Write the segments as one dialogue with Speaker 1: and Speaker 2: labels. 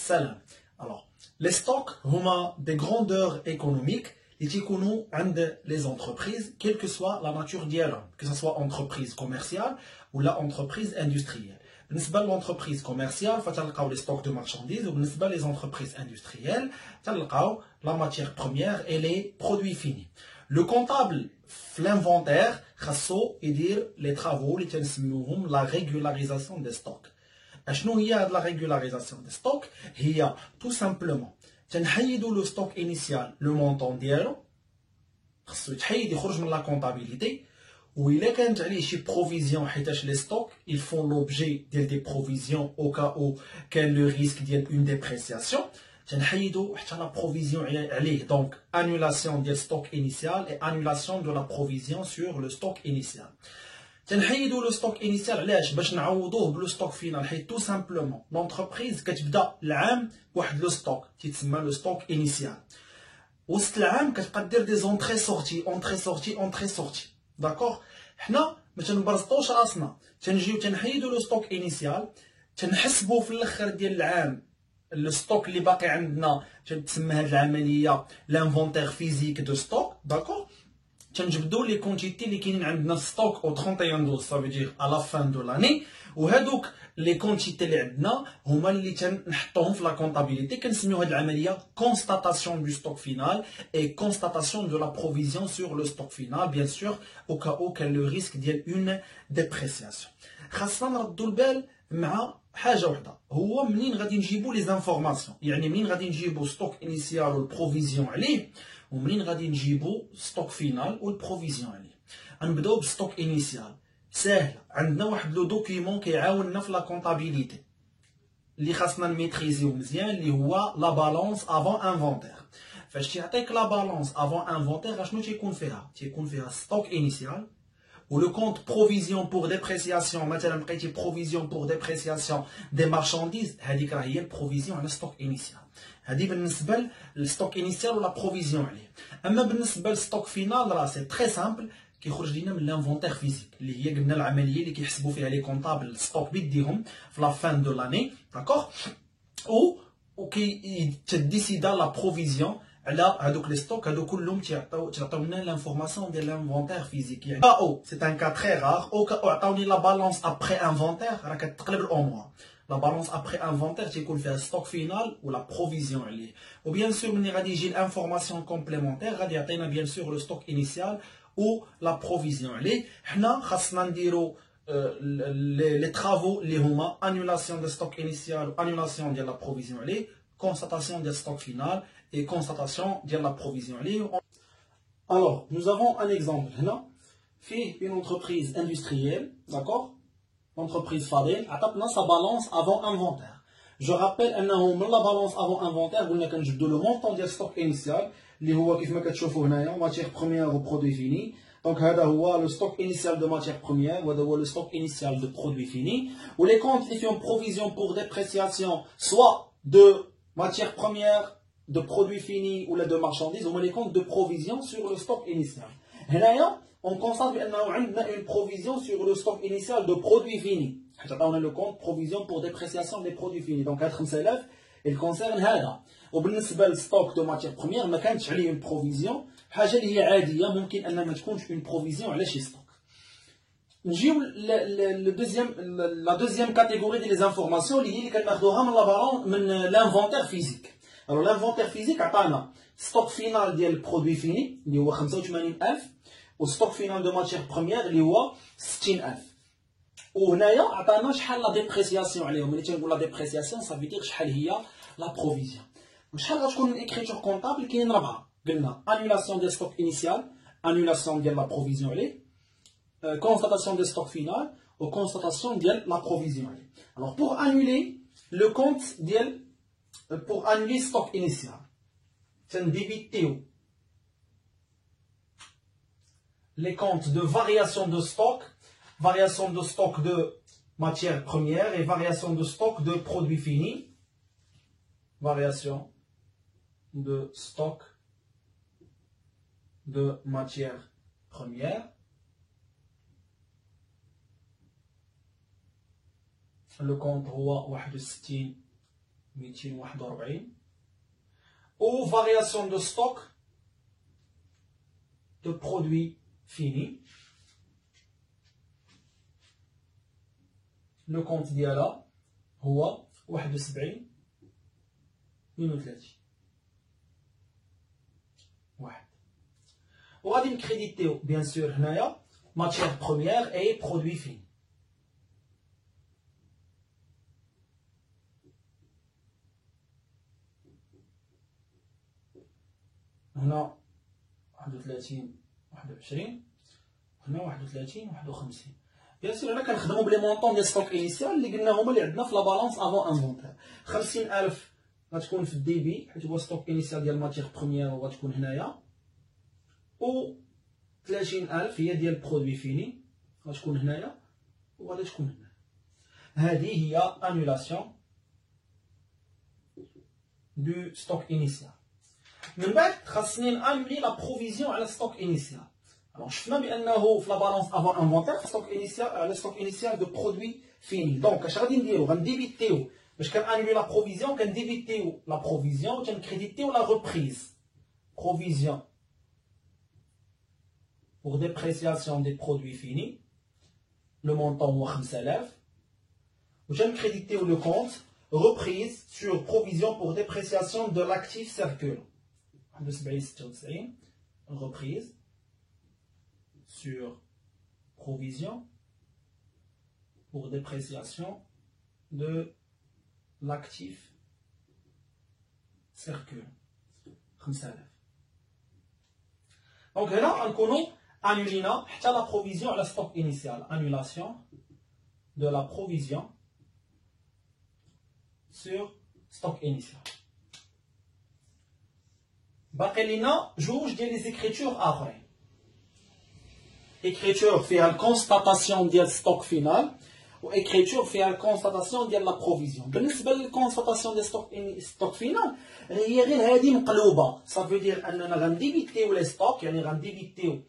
Speaker 1: salam. Alors, les stocks ont des grandeurs économiques et qui connaissent les entreprises, quelle que soit la nature d'elle, que ce soit entreprise commerciale ou la entreprise industrielle. بالنسبة l'entreprise commerciale, فتلقاو les stocks de marchandises, ou بالنسبة les entreprises industrielles, تلقاو la matière première et les produits finis. Le comptable, l'inventaire, خاصو يدير les travaux اللي تنسميوهم la régularisation des stocks. شنو هي هاد la régularisation des stocks؟ هي tout simplement تنحيدوا le stock initial, le montant ديالو خاصو يتحيد يخرج من la comptabilité. Ou il كانت عليه شي provision حيتاش les stocks ils font l'objet des provisions au cas où كان le risque ديال une dépréciation تنحيدوا حتى la provision عليه donc annulation ديال stock initial et annulation de la provision sur le stock initial. تنحيدوا le stock initial علاش باش نعوضوه بلو stock final حيت tout simplement l'entreprise كتبدا العام بواحد لو stock تيتسمى le stock initial. وسط العام كتبقى دير des entrées sorties داكوغ. حنا ما تنبرزطوش راسنا تنجيو تنحيدوا لو ستوك انيسيال تنحسبوا في الاخر ديال العام لو ستوك اللي باقي عندنا تتسمى هذه العمليه لانفونتير فيزيك دو ستوك داكوغ. تنجبدوا لي كونتيتي اللي كاينين عندنا في ستوك او 31 12 صافي دير على فان دو لاني وهذوك لي كونتيتي اللي عندنا هما اللي تنحطوهم في لا كونطابيليتي كنسميو هذه العمليه كونستاتاسيون دو ستوك فينال اي كونستاتاسيون دو لا بروفيزيون سور لو ستوك فينال بيان سور او كاو كان لو ريسك ديال اون ديبريسياسيون. خاصنا نردوا البال مع حاجه وحده هو منين غادي نجيبوا لي زانفورماسيون يعني منين غادي نجيبوا ستوك انيسيال والبروفيزيون عليه ومنين غادي نجيبوا ستوك فينال والبروفيزيون عليه. غنبداو بستوك انيسيال ساهله عندنا واحد لو دوكيمون كيعاوننا في لا كونطابيليتي اللي خاصنا نميتريزيو مزيان اللي هو لا بالونس افون انفونتير. فاش تيعطيك لا بالونس افون انفونتير شنو تيكون فيها؟ تيكون فيها ستوك انيسيال و لو كونت بروفيزيون بور ديبريسياسيون مثلا لقيتي بروفيزيون بور ديبريسياسيون دي مارشانديز هذيك راه هي البروفيزيون على ستوك انيسيال. هذه بالنسبه للستوك انيسيال ولا بروفيزيون عليه. اما بالنسبه للستوك فينال راه سي تري سامبل كيخرج لينا من لانفونتير فيزيك اللي هي قلنا العمليه اللي كيحسبوا فيها لي كونطابل ستوك بيديهم في لا فان دو لاني داكوغ و كي تديسيدا لا بروفيزيون على هذوك لي ستوك هذو كلهم تعطيو لنا لانفورماسيون ديال لانفونتير فيزيك. يعني او سي ان كا تري رار او عطاوني لا بالونس ابري انفونتير راه كتقلب الامور. لا بالونس ابري انفونتير تيكون فيها ستوك فينال ولا بروفيزيون عليه. وبيان سور ملي غادي يجي الانفورماسيون كومبليمونتير غادي يعطينا بيان سور لو ستوك انيسيال ou la provision عليه. حنا خاصنا نديرو les travaux اللي هما annulation de stock initial ou annulation ديال la provision عليه constatation de stock final et constatation de la provision عليه. Alors nous avons un exemple هنا فيه une entreprise industrielle d'accord entreprise Fadel عطاتنا sa balance avant inventaire. Je rappelle انه من la balance avant inventaire قلنا كنجبدو le montant ديال stock initial اللي هو كيف ما كتشوفوا هنايا ماتيير بروميير و برودوي فيني. دونك هذا هو لو ستوك انيسيال دو ماتيير بروميير وهذا هو لو ستوك انيسيال دو برودوي فيني. ولي كونت اللي فيهم بروفيزيون بور ديبريسياسيون سوا دو ماتيير بروميير دو برودوي فيني ولا دو مارشانديز هما لي كونت دو بروفيزيون سور لو ستوك انيسيال. هنايا اون كونستات بانه عندنا اون بروفيزيون سور لو ستوك انيسيال دو برودوي فيني حيت عطاونا لو كونت بروفيزيون بور ديبريسياسيون دي برودوي فيني. دونك هاد 5000 الكونسيرن هذا. وبالنسبه للستوك دو ماتيير بروميير ما كانتش عليه اون بروفيزيون حاجه اللي هي عاديه ممكن ان ما تكونش اون بروفيزيون على شي ستوك. نجيو لا دوزيام كاتيجوري ديال لي زانفورماسيون اللي هي اللي كناخذوها من لابارون من لانفونتير فيزيك. الو لانفونتير فيزيك عطانا ستوك فينال ديال البرودوي فيني اللي هو 85000 وستوك فينال دو ماتيير بروميير اللي هو 60000. وهنايا عطانا شحال لا ديبريسياسيون عليهم. ملي تنقول لا ديبريسياسيون صافي دير شحال هي لا بروفيزيون. وشحال غتكون الاكريتور كونطابل كاين 4 قلنا annulation ديال ستوك انيسيال annulation ديال لا بروفيزيون عليه constatation ديال ستوك فينال و constatation ديال لا بروفيزيون عليه. alors pour annuler le compte ديال pour annuler stock initial تنديبيتيو les comptes de variation de stock de matière première et variation de stock de produits finis. Variation de stock de matière première. Le compte هو 61 241 ou variation de stock de produits finis. Le compte ديالها هو 71 32 واحد. وغادي نكريديتيو بيان سور هنايا ماتيير بروميير اي برودوي فيني. هنا 31 21 وهنا 31 51. بيان سور هنا كنخدمو بلي مونطون ديال ستوك انيسيال اللي قلنا هما اللي عندنا في لا بالونس افون انفونتير. 50000 غتكون في الدي بي حيت هو ستوك انيسيال ديال ماتيير بروميير وغتكون هنايا، و 30000 هي ديال برودوي فيني غتكون هنايا وغادي تكون هنا. هذه هي انولاسيون دو ستوك انيسيال. من بعد خاصني نانولي لا بروفيزيون على ستوك انيسيال. Alors شفنا بانه في لا بالونس افون انفونتير ستوك انيسيال على ستوك انيسيال دو برودوي فيني. دونك اش غادي نديرو؟ غنديبيتيو باش كنانولي لا بروفيزيون، كنديبيتيو لا بروفيزيون وتنكريديتيو لا ريبريز. بروفيزيون pour dépréciation des produits finis, le montant est 5000. Je vais créditer le compte reprise sur provision pour dépréciation de l'actif circulant. Reprise sur provision pour dépréciation de l'actif circulant. 5000. Donc là, on connaît annulina حتى la provision à la stock initial. Annulation de la provision sur stock initial. باقي لنا جوج ديال لي زيكريتور اخرين. écriture فيها الكونستاتاسيون ديال ستوك فينال و écriture فيها الكونستاتاسيون ديال لا بروفيزيون. بالنسبه للكونستاتاسيون ديال ستوك فينال هي غير هذه مقلوبه. صافي دير اننا غنديبيتيو لي ستوك، يعني غنديبيتيو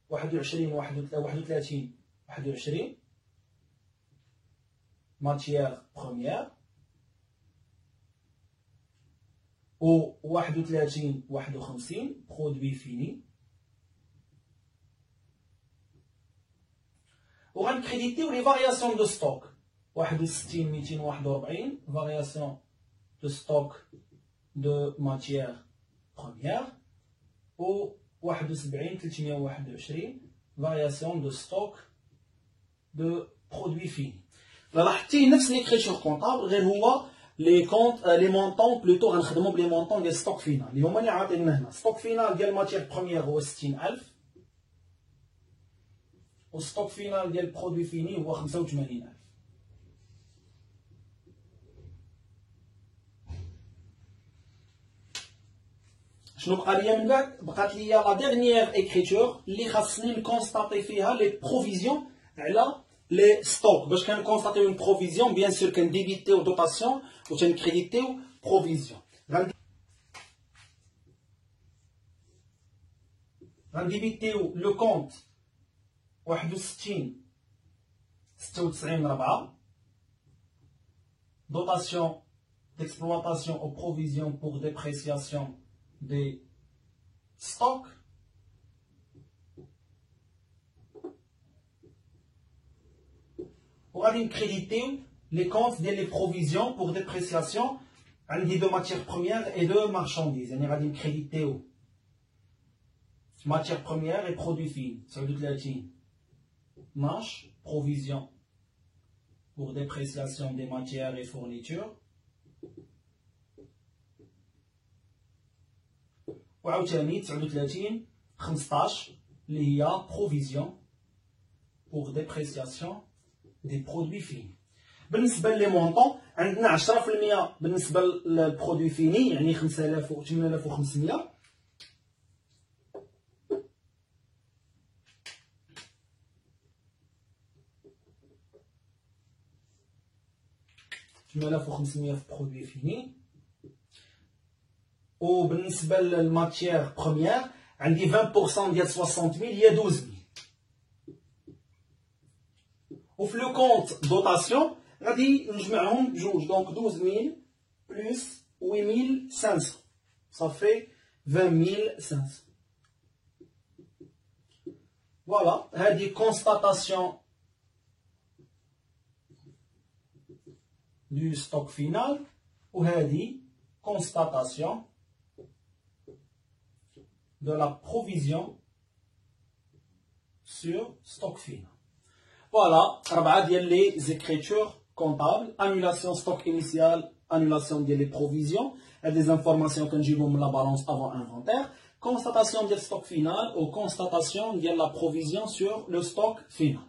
Speaker 1: 21 31 21 ماتيير بروميير و 31 51 برودوي فيني، وغنكريديتيو لي فارياسيون دو ستوك 61 241 فارياسيون دو ستوك دو ماتيير بروميير و 71 321 variation de stock de produits finis. لاحظتي نفس ليكريتور كونطابل غير هو لي كونت لي مونطون بلوتو غنخدمو بلي مونطون ديال ستوك فينال اللي هما اللي عاطينا هنا. ستوك فينال ديال ماتيير بروميير هو 60000 و ستوك فينال ديال برودوي فيني هو 85000. شنو بقى ليا من بعد؟ بقات ليا لا ديرنيير ايكريتور اللي خاصني نكونستاتي فيها لي بروفيزيون على لي ستوك. باش كنكونستاتيو اون بروفيزيون بيان سور كنديبيتيو دوطاسيون و تنكريديتيو بروفيزيون. غنديبيتيو لو كونت 61 96 4 dotation d'exploitation aux provisions pour dépréciation des stocks. وغادي نكريديتيو لي كونت ديال لي بروفيزيون بور ديبريسياسيون عندي دو ماتيير بروميير اي دو مارشانديز. يعني غادي نكريديتيو ماتيير بروميير اي برودوي فين 39 12 بروفيزيون pour dépréciation des matières et fournitures. وعاوتاني 39 15 اللي هي provision pour dépréciation des produits finis. بالنسبة لي مونطون عندنا 10% بالنسبة للبرودوي فيني يعني 5000 و 8500. في برودوي فيني. وبالنسبة للماتيير بروميير عندي 20% ديال 60000 هي 12000. وفي لو كونت دوطاسيون غادي نجمعهم بجوج، دونك 12000 plus 8500. Ça fait 20 500. Voilà, هذه constatation du stock final وهذه constatation de la provision sur stock final. Voilà, 4 ديال les écritures comptables, annulation stock initial, annulation des provisions, et des informations que nous avons la balance avant inventaire, constatation du stock final ou constatation de la provision sur le stock final.